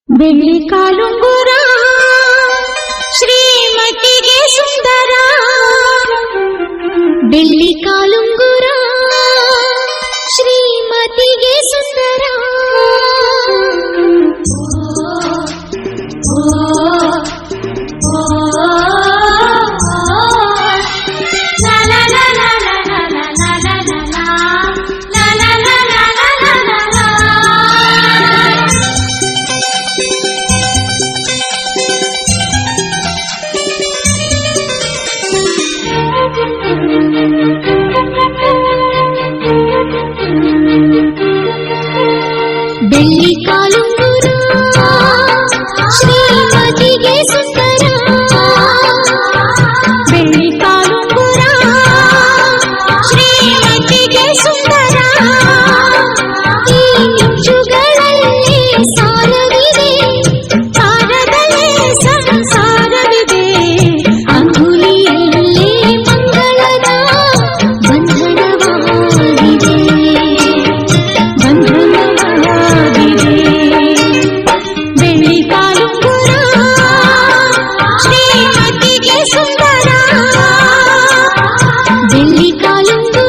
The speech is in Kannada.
ಬೆಳ್ಳಿ ಕಾಲುಂಗುರ ಶ್ರೀಮತಿಗೆ ಸುಂದರ, ಬೆಳ್ಳಿ ಕಾಲುಂಗುರ ಶ್ರೀಮತಿಗೆ ಸುಂದರ. ಬೆಳ್ಳಿ ಕಾಲುಂಗುರ ಶ್ರೀಮತಿಗೆ ಸುಂದರ, ಬೆಳ್ಳಿ ಕಾಲುಂಗುರ ಶ್ರೀಮತಿಗೆ ಸುಂದರ. ಈ ಮಿಂಚುಗಳಲ್ಲಿ ಸಾರವಿದೆ, ಸಾರದಲ್ಲೇ ಸಂಸಾರವಿದೆ. ಅಂಗುಲಿಯಲ್ಲೇ ಮಂಗಳದ ಬಂಧನವಾಗಿದೆ, ಬೆಳ್ಳಿ ಕಾಲುಂಗುರ ಶ್ರೀಮತಿಗೆ ಸುಂದರ, ಬೆಳ್ಳಿ ಕಾಲುಂಗುರ.